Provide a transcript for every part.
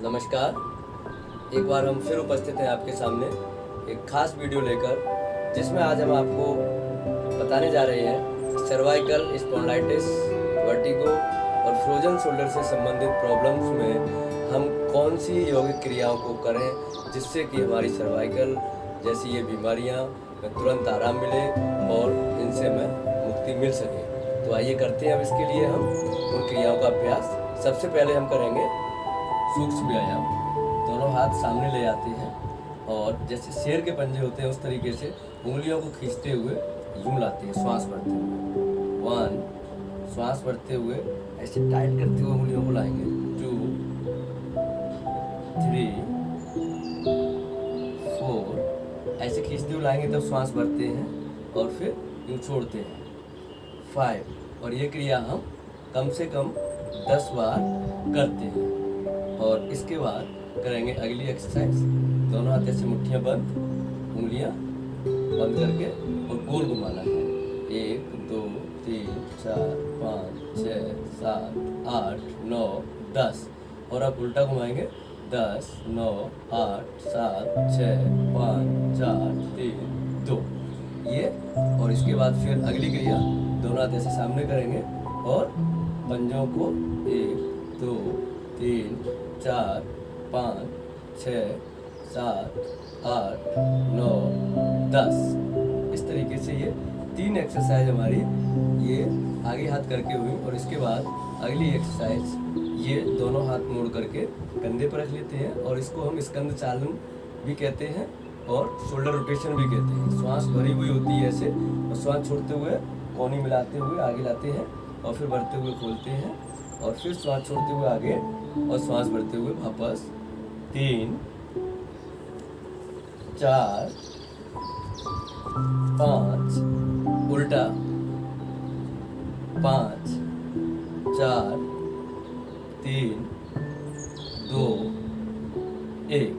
नमस्कार। एक बार हम फिर उपस्थित हैं आपके सामने एक खास वीडियो लेकर, जिसमें आज हम आपको बताने जा रहे हैं सर्वाइकल स्पॉन्डिलाइटिस, वर्टिगो और फ्रोजन शोल्डर से संबंधित प्रॉब्लम्स में हम कौन सी यौगिक क्रियाओं को करें जिससे कि हमारी सर्वाइकल जैसी ये बीमारियां में तुरंत आराम मिले और इनसे हमें मुक्ति मिल सके। तो आइए करते हैं अब इसके लिए हम उन क्रियाओं का अभ्यास। सबसे पहले हम करेंगे सूक्ष्म व्यायाम। दोनों हाथ सामने ले जाते हैं और जैसे शेर के पंजे होते हैं उस तरीके से उंगलियों को खींचते हुए यूं लाते हैं, श्वास भरते हुए। 1, श्वास भरते हुए ऐसे टाइट करते हुए उंगलियों को लाएंगे। 2, 3, 4, ऐसे खींचते हुए लाएंगे तब श्वास भरते हैं और फिर यूं छोड़ते हैं। 5, और ये क्रिया हम कम से कम 10 बार करते हैं। और इसके बाद करेंगे अगली एक्सरसाइज। दोनों हाथ ऐसे मुट्ठियाँ बंद, उंगलियाँ बंद करके और गोल घुमाना है। 1, 2, 3, 4, 5, 6, 7, 8, 9, 10। और अब उल्टा घुमाएंगे। 10, 9, 8, 7, 6, 5, 4, 3, 2। ये और इसके बाद फिर अगली क्रिया दोनों हाथ ऐसे सामने करेंगे और पंजों को 1, 2, 3, 4, 5, 6, 7, 8, 9, 10। इस तरीके से ये 3 एक्सरसाइज हमारी ये आगे हाथ करके हुई। और इसके बाद अगली एक्सरसाइज ये दोनों हाथ मोड़ करके कंधे पर रख लेते हैं और इसको हम स्कंद चालन भी कहते हैं और शोल्डर रोटेशन भी कहते हैं। श्वास भरी हुई होती है ऐसे, और श्वास छोड़ते हुए कोहनी मिलाते हुए आगे लाते हैं और फिर बढ़ते हुए खोलते हैं और फिर श्वास छोड़ते हुए आगे और श्वास भरते हुए वापस। 3, 4, 5, उल्टा। 5, 4, 3, 2, 1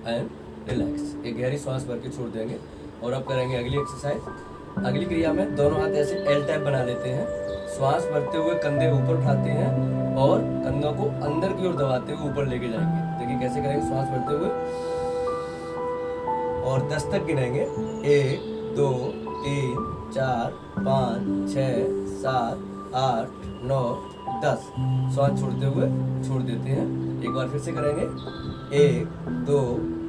एंड रिलैक्स। एक गहरी श्वास भर के छोड़ देंगे। और अब करेंगे अगली एक्सरसाइज। अगली क्रिया में दोनों हाथ ऐसे एल टाइप बना लेते हैं। श्वास भरते हुए कंधे ऊपर उठाते हैं और कंधों को अंदर की ओर दबाते हुए ऊपर लेके जाएंगे। देखिए कैसे करेंगे। श्वास भरते हुए और 10 तक गिनेंगे। 1, 2, 3, 4, 5, 6, 7, 8, 9, 10। श्वास छोड़ते हुए छोड़ देते हैं। एक बार फिर से करेंगे। 1, 2,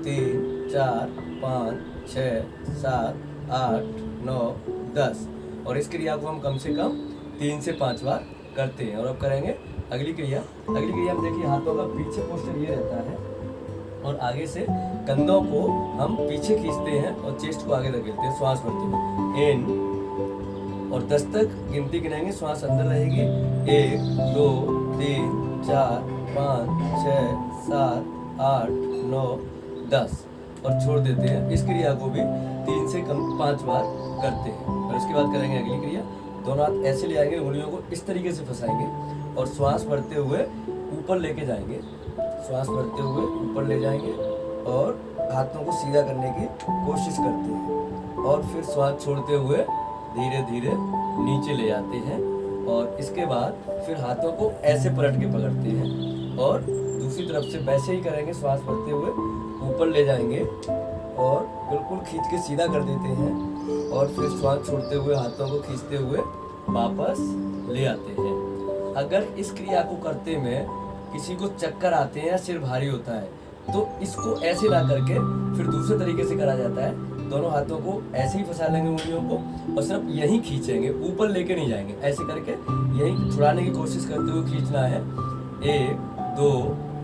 3, 4, 5, 6, 7, 8, 9, 10। और इस क्रिया को हम कम से कम 3 से 5 बार करते हैं। और अब करेंगे अगली क्रिया। अगली क्रिया में देखिए हाथों का पीछे पोस्चर ये रहता है और आगे से कंधों को हम पीछे खींचते हैं और चेस्ट को आगे धकेलते हैं श्वास भरते हुए। इन और 10 तक गिनती गिनेंगे। श्वास अंदर रहेगी। 1, 2, 3, 4, 5, 6, 7, 8, 9, 10 और छोड़ देते हैं। इस क्रिया को भी 3 से कम 5 बार करते हैं। और इसके बाद करेंगे अगली क्रिया। दोनों हाथ ऐसे ले आएंगे, उंगलियों को इस तरीके से फंसाएंगे और श्वास भरते हुए ऊपर लेके जाएंगे। श्वास भरते हुए ऊपर ले जाएंगे और हाथों को सीधा करने की कोशिश करते हैं और फिर श्वास छोड़ते हुए धीरे धीरे नीचे ले जाते हैं। और इसके बाद फिर हाथों को ऐसे पलट के पकड़ते हैं और दूसरी तरफ से वैसे ही करेंगे। श्वास भरते हुए ऊपर ले जाएंगे और बिल्कुल खींच के सीधा कर देते हैं और फिर श्वास छोड़ते हुए हाथों को खींचते हुए वापस ले आते हैं। अगर इस क्रिया को करते में किसी को चक्कर आते हैं या सिर भारी होता है तो इसको ऐसे ना करके फिर दूसरे तरीके से करा जाता है। दोनों हाथों को ऐसे ही फंसा लेंगे उंगलियों को और सिर्फ यहीं खींचेंगे, ऊपर लेके नहीं जाएंगे। ऐसे करके यहीं छुड़ाने की कोशिश करते हुए खींचना है। 1, 2,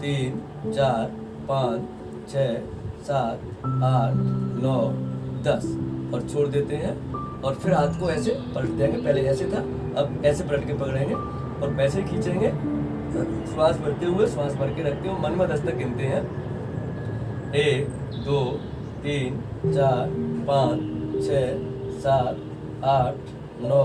3, 4, 5, 6, 7, 8, 9, 10 और छोड़ देते हैं। और फिर हाथ को ऐसे पलट देंगे। पहले ऐसे था, अब ऐसे पलट के पकड़ेंगे और वैसे ही खींचेंगे। श्वास भरते हुए श्वास भर के रखते हुए मन में 10 तक गिनते हैं। 1, 2, 3, 4, 5, 6, 7, 8, 9,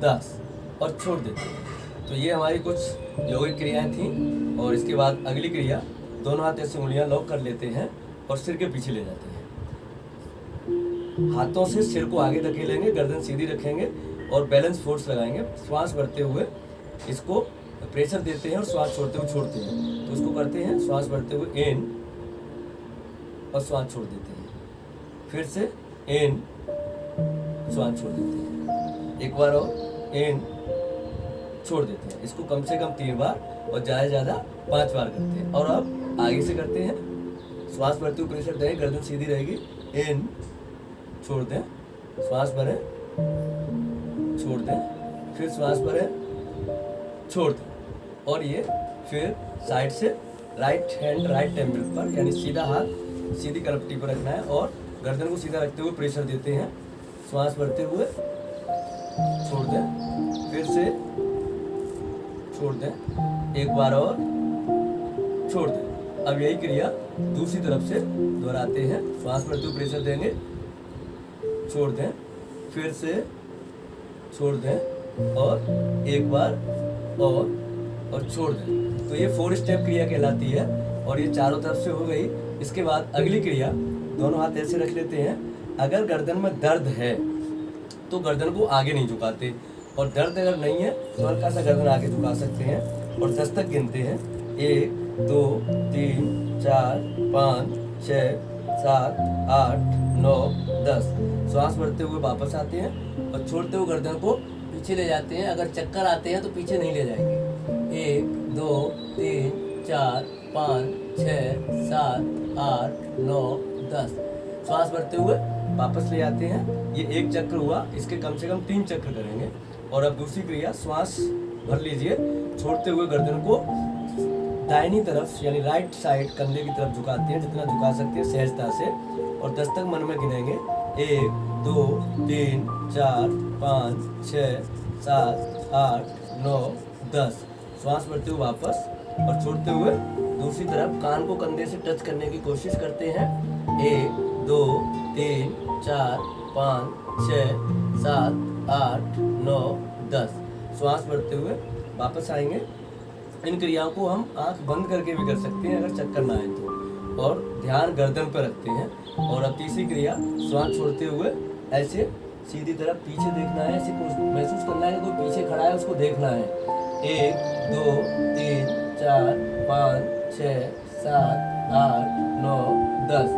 10 और छोड़ देते हैं। तो ये हमारी कुछ यौगिक क्रियाएं थी। और इसके बाद अगली क्रिया, दोनों हाथ ऐसे उंगलियां लॉक कर लेते हैं और सिर के पीछे ले जाते हैं। हाथों से सिर को आगे धकेलेंगे, गर्दन सीधी रखेंगे और बैलेंस फोर्स लगाएंगे। श्वास भरते हुए इसको प्रेशर देते हैं और श्वास छोड़ते हुए छोड़ते हैं। तो उसको करते हैं श्वास भरते हुए इन और श्वास छोड़ देते हैं, फिर से इन, श्वास छोड़ देते हैं, एक बार और इन, छोड़ देते हैं। इसको कम से कम 3 बार और ज़्यादा से ज़्यादा 5 बार करते हैं। और अब आगे से करते हैं, श्वास भरते हुए प्रेशर दें, गर्दन सीधी रहेगी, इन, छोड़ दें, श्वास भरें, छोड़ दें, फिर श्वास भरें, छोड़ दें। और ये फिर साइड से राइट हैंड राइट टेम्पल पर, यानी सीधा हाथ सीधी कलपट्टी पर रखना है और गर्दन को सीधा रखते हुए प्रेशर देते हैं। श्वास भरते हुए छोड़ दें, फिर से छोड़ दें, एक बार और छोड़ दें। अब यही क्रिया दूसरी तरफ से दोहराते हैं। श्वास भरते हुए प्रेशर देंगे, छोड़ दें, फिर से छोड़ दें और एक बार और छोड़ दें। तो ये 4 स्टेप क्रिया कहलाती है और ये चारों तरफ से हो गई। इसके बाद अगली क्रिया, दोनों हाथ ऐसे रख लेते हैं। अगर गर्दन में दर्द है तो गर्दन को आगे नहीं झुकाते, और दर्द अगर नहीं है तो हल्का सा गर्दन आगे झुका सकते हैं और 10 तक गिनते हैं। 1 2 3 4 5 6 7 8 9 10। श्वास भरते हुए वापस आते हैं और छोड़ते हुए गर्दन को पीछे ले जाते हैं। अगर चक्कर आते हैं तो पीछे नहीं ले जाएंगे। 1 2 3 4 5 6 7 8 9 10। श्वास भरते हुए वापस ले आते हैं। ये एक चक्र हुआ, इसके कम से कम 3 चक्र करेंगे। और अब दूसरी क्रिया, श्वास भर लीजिए, छोड़ते हुए गर्दन को दाहिनी तरफ यानी राइट साइड कंधे की तरफ झुकाते हैं, जितना झुका सकते हैं सहजता से, और 10 तक मन में गिनेंगे। 1 2 3 4 5 6 7 8 9 10। श्वास भरते हुए वापस और छोड़ते हुए दूसरी तरफ कान को कंधे से टच करने की कोशिश करते हैं। 1 2 3 4 5 6 7 8 9 10। श्वास भरते हुए वापस आएंगे। इन क्रियाओं को हम आंख बंद करके भी कर सकते हैं अगर चक्कर ना आए तो, और ध्यान गर्दन पर रखते हैं। और अब तीसरी क्रिया, श्वास छोड़ते हुए ऐसे सीधी तरफ पीछे देखना है, ऐसे महसूस करना है कि कोई पीछे खड़ा है, उसको देखना है। 1 2 3 4 5 6 7 8 9 10।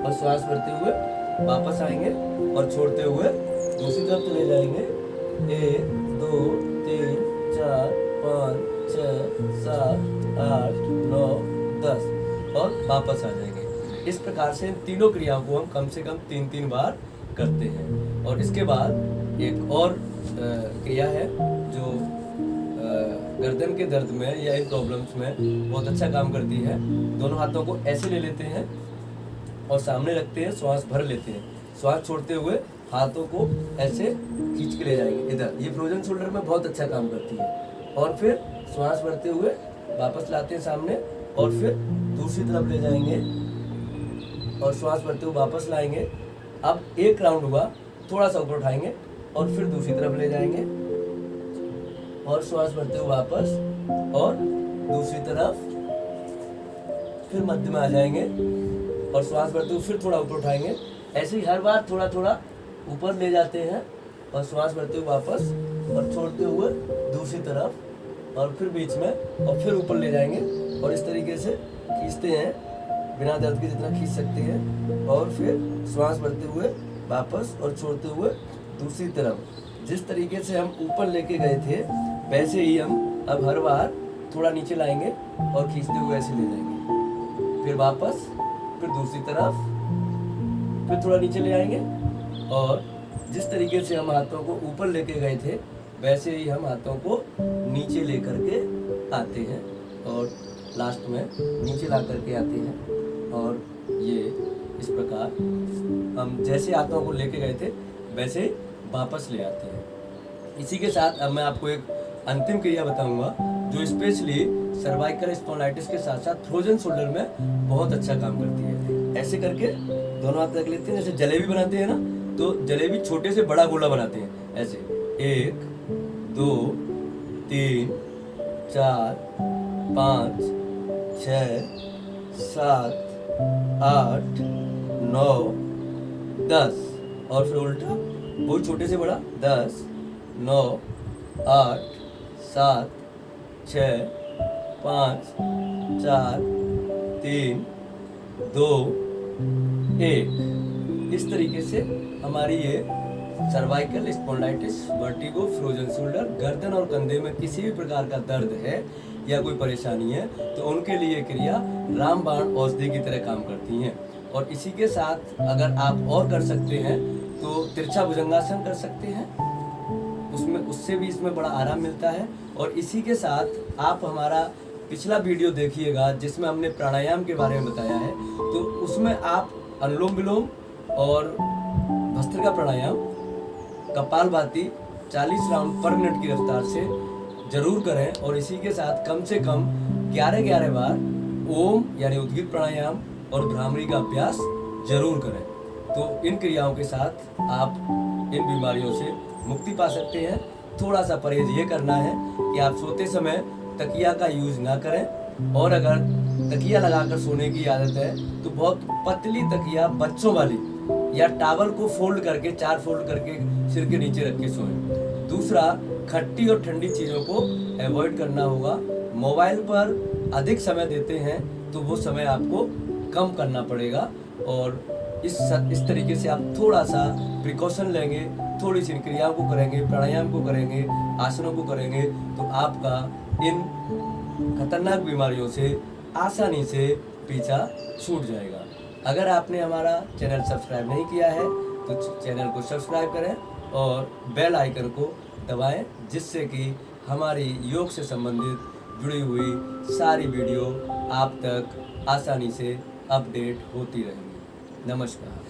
और श्वास भरते हुए वापस आएंगे और छोड़ते हुए दूसरी तरफ चले जाएंगे। 1 2 3 4 5 6 7 8 9 10 और वापस आ जाएंगे। इस प्रकार से इन तीनों क्रियाओं को हम कम से कम 3-3 बार करते हैं। और इसके बाद एक और क्रिया है जो गर्दन के दर्द में या इन प्रॉब्लम्स में बहुत अच्छा काम करती है। दोनों हाथों को ऐसे ले लेते हैं और सामने रखते हैं, श्वास भर लेते हैं। श्वास छोड़ते हुए हाथों को ऐसे खींच के ले जाएंगे इधर। ये फ्रोजन शोल्डर में बहुत अच्छा काम करती है। और फिर श्वास भरते हुए वापस लाते हैं सामने और फिर दूसरी तरफ ले जाएंगे और श्वास भरते हुए वापस लाएंगे। अब एक राउंड हुआ, थोड़ा सा ऊपर उठाएंगे और फिर दूसरी तरफ ले जाएंगे और श्वास भरते हुए वापस और दूसरी तरफ, फिर मध्य में आ जाएंगे और श्वास भरते हुए फिर थोड़ा ऊपर उठाएंगे। ऐसे ही हर बार थोड़ा थोड़ा ऊपर ले जाते हैं और श्वास भरते हुए वापस और छोड़ते हुए दूसरी तरफ और फिर बीच में और फिर ऊपर ले जाएंगे। और इस तरीके से खींचते हैं बिना दर्द के जितना खींच सकते हैं। और फिर श्वास भरते हुए वापस और छोड़ते हुए दूसरी तरफ। जिस तरीके से हम ऊपर लेके गए थे वैसे ही हम अब हर बार थोड़ा नीचे लाएंगे और खींचते हुए ऐसे ले जाएंगे। फिर वापस, फिर दूसरी तरफ, फिर थोड़ा नीचे ले आएंगे। और जिस तरीके से हम हाथों को ऊपर लेके गए थे वैसे ही हम हाथों को नीचे लेकर के आते हैं और लास्ट में नीचे ला करके आते हैं। और ये इस प्रकार हम जैसे हाथों को लेके गए थे वैसे वापस ले आते हैं। इसी के साथ अब मैं आपको एक अंतिम क्रिया बताऊंगा जो स्पेशली सर्वाइकल स्पॉन्डिलाइटिस के साथ साथ फ्रोजन शोल्डर में बहुत अच्छा काम करती है। ऐसे करके दोनों हाथ रख लेते हैं, जैसे जलेबी बनाते हैं ना, तो जलेबी छोटे से बड़ा गोला बनाते हैं ऐसे। 1 2 3 4 5 6 7 8 9 10 और फिर उल्टा वो छोटे से बड़ा 10 9 8 7 6 5 4 3 2 1। इस तरीके से हमारी ये cervical spondylitis, vertigo, frozen shoulder, गर्दन और कंधे में किसी भी प्रकार का दर्द है या कोई परेशानी है तो उनके लिए क्रिया रामबाण औषधि की तरह काम करती हैं। और इसी के साथ अगर आप और कर सकते हैं तो तिरछा भुजंगासन कर सकते हैं, उससे भी इसमें बड़ा आराम मिलता है। और इसी के साथ आप हमारा पिछला वीडियो देखिएगा जिसमें हमने प्राणायाम के बारे में बताया है, तो उसमें आप अनुलोम विलोम और भस्त्रिका प्राणायाम, कपालभाति 40 राउंड पर मिनट की रफ्तार से जरूर करें। और इसी के साथ कम से कम 11-11 बार ओम यानी उद्गीत प्राणायाम और भ्रामरी का अभ्यास जरूर करें। तो इन क्रियाओं के साथ आप इन बीमारियों से मुक्ति पा सकते हैं। थोड़ा सा परहेज ये करना है कि आप सोते समय तकिया का यूज ना करें, और अगर तकिया लगाकर सोने की आदत है तो बहुत पतली तकिया बच्चों वाली या टावल को फोल्ड करके 4 फोल्ड करके सिर के नीचे रख के सोएं। दूसरा, खट्टी और ठंडी चीज़ों को अवॉइड करना होगा। मोबाइल पर अधिक समय देते हैं तो वो समय आपको कम करना पड़ेगा। और इस तरीके से आप थोड़ा सा प्रिकॉशन लेंगे, थोड़ी सी क्रियाओं को करेंगे, प्राणायाम को करेंगे, आसनों को करेंगे, तो आपका इन खतरनाक बीमारियों से आसानी से पीछा छूट जाएगा। अगर आपने हमारा चैनल सब्सक्राइब नहीं किया है तो चैनल को सब्सक्राइब करें और बेल आइकन को दबाएं, जिससे कि हमारी योग से संबंधित जुड़ी हुई सारी वीडियो आप तक आसानी से अपडेट होती रहेंगी। नमस्कार।